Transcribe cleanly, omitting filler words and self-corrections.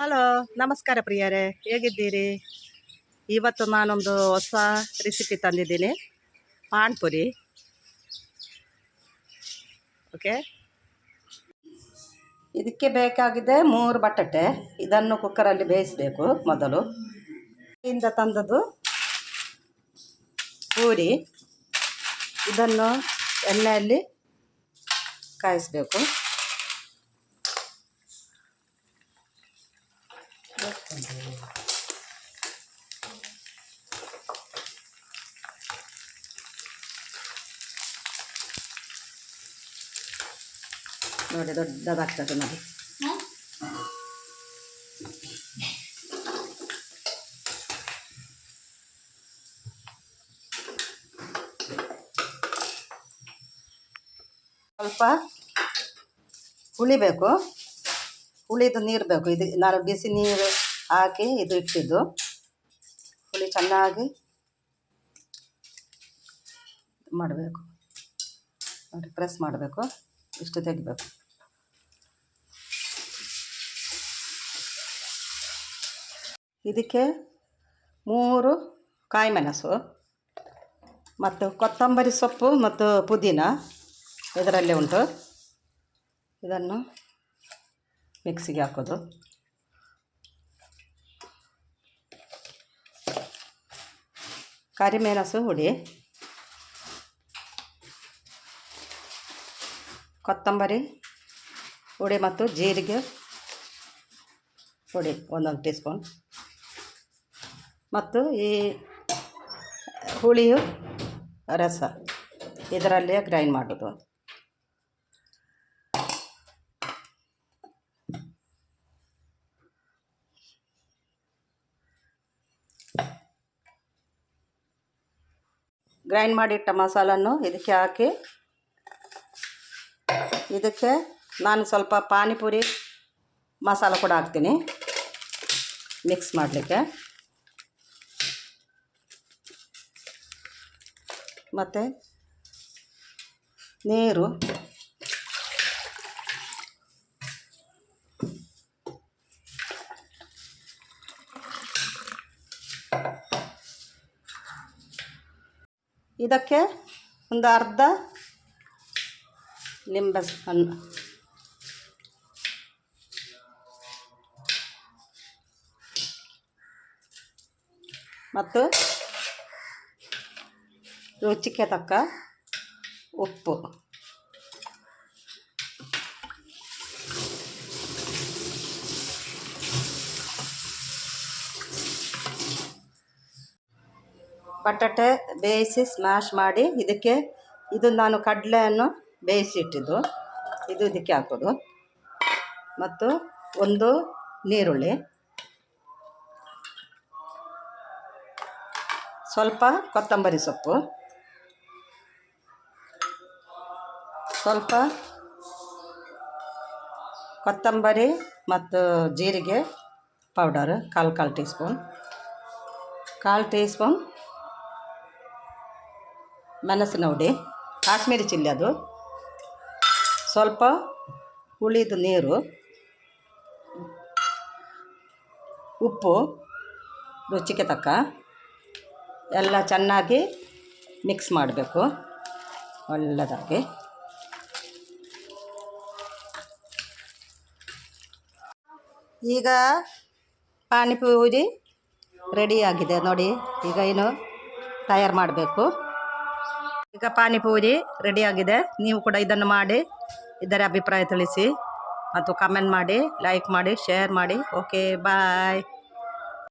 Hello, ನಮಸ್ಕಾರ ಪ್ರಿಯರೇ, ಹೇಗಿದ್ದೀರಿ? ಇವತ್ತು ನಾನೊಂದು ಹೊಸ ರೆಸಿಪಿ ತಂದಿದ್ದೀನಿ, ಪಾನ್ಪುರಿ. ಓಕೆ, ಇದಕ್ಕೆ ಬೇಕಾಗಿದೆ 3 ಬಟಾಟೆ. ಇದನ್ನು ಕುಕ್ಕರಲ್ಲಿ ಬೇಯಿಸಬೇಕು. ಮೊದಲು ಇಂದ ತಂದದ್ದು ಪೂರಿ, ಇದನ್ನು ಎಣ್ಣೆಯಲ್ಲಿ ಕಾಯಿಸಬೇಕು. ನೋಡಿ, ದೊಡ್ಡದಾಗ್ತದೆ ನೋಡಿ. ಸ್ವಲ್ಪ ಹುಳಿಬೇಕು, ಹುಳಿದು ನೀರು ಬೇಕು. ಇದು ನಾನು ಬಿಸಿ ನೀರು ಹಾಕಿ ಇದು ಇಟ್ಟಿದ್ದು. ಹುಳಿ ಚೆನ್ನಾಗಿ ಮಾಡಬೇಕು ನೋಡಿ, ಪ್ರೆಸ್ ಮಾಡಬೇಕು. ಇಷ್ಟು ತೆಗಿಬೇಕು. ಇದಕ್ಕೆ 3 ಕಾಯಿ ಮೆಣಸು ಮತ್ತು ಕೊತ್ತಂಬರಿ ಸೊಪ್ಪು ಮತ್ತು ಪುದೀನ ಇದರಲ್ಲೇ ಉಂಟು. ಇದನ್ನು ಮಿಕ್ಸಿಗೆ ಹಾಕೋದು. ಕರಿಮೆಣಸು ಹುಡಿ, ಕೊತ್ತಂಬರಿ ಹುಡಿ ಮತ್ತು ಜೀರಿಗೆ ಹುಡಿ 1 ಟೀ ಸ್ಪೂನ್, ಮತ್ತು ಈ ಹುಳಿಯು ರಸ ಇದರಲ್ಲೇ ಗ್ರೈಂಡ್ ಮಾಡೋದು. ಗ್ರೈಂಡ್ ಮಾಡಿಟ್ಟ ಮಸಾಲನ್ನು ಇದಕ್ಕೆ ಹಾಕಿ, ಇದಕ್ಕೆ ನಾನು ಸ್ವಲ್ಪ ಪಾನಿಪುರಿ ಮಸಾಲ ಕೂಡ ಹಾಕ್ತೀನಿ ಮಿಕ್ಸ್ ಮಾಡಲಿಕ್ಕೆ. ಮತ್ತು ನೀರು, ಇದಕ್ಕೆ ಒಂದು ಅರ್ಧ ನಿಂಬೆ ಹಣ್ಣು, ಮತ್ತು ರುಚಿಗೆ ತಕ್ಕ ಉಪ್ಪು. ಬಟಾಟೆ ಬೇಯಿಸಿ ಸ್ಮ್ಯಾಶ್ ಮಾಡಿ ಇದಕ್ಕೆ, ಇದು ನಾನು ಕಡಲೆಯನ್ನು ಬೇಯಿಸಿಟ್ಟಿದ್ದು, ಇದು ಇದಕ್ಕೆ ಹಾಕೋದು. ಮತ್ತು 1 ನೀರುಳ್ಳಿ, ಸ್ವಲ್ಪ ಕೊತ್ತಂಬರಿ ಸೊಪ್ಪು, ಸ್ವಲ್ಪ ಕೊತ್ತಂಬರಿ ಮತ್ತು ಜೀರಿಗೆ ಪೌಡರ್ ಕಾಲು ಟೀ ಸ್ಪೂನ್, 1/4 ಟೀ ಸ್ಪೂನ್ ಮೆಣಸಿನ ಹುಡಿ, ಕಾಶ್ಮೀರಿ ಚಿಲ್ಲಿ ಅದು, ಸ್ವಲ್ಪ ಹುಳಿದು ನೀರು, ಉಪ್ಪು ರುಚಿಗೆ ತಕ್ಕ, ಎಲ್ಲ ಚೆನ್ನಾಗಿ ಮಿಕ್ಸ್ ಮಾಡಬೇಕು ಒಳ್ಳೆದಾಗಿ. ಈಗ ಪಾನಿಪುರಿ ರೆಡಿಯಾಗಿದೆ ನೋಡಿ. ಈಗ ಏನು ತಯಾರು ಮಾಡಬೇಕು. ಈಗ ಪಾನಿಪುರಿ ರೆಡಿಯಾಗಿದೆ. ನೀವು ಕೂಡ ಇದನ್ನು ಮಾಡಿ ಇದರ ಅಭಿಪ್ರಾಯ ತಿಳಿಸಿ ಮತ್ತು ಕಮೆಂಟ್ ಮಾಡಿ, ಲೈಕ್ ಮಾಡಿ, ಶೇರ್ ಮಾಡಿ. ಓಕೆ, ಬಾಯ್.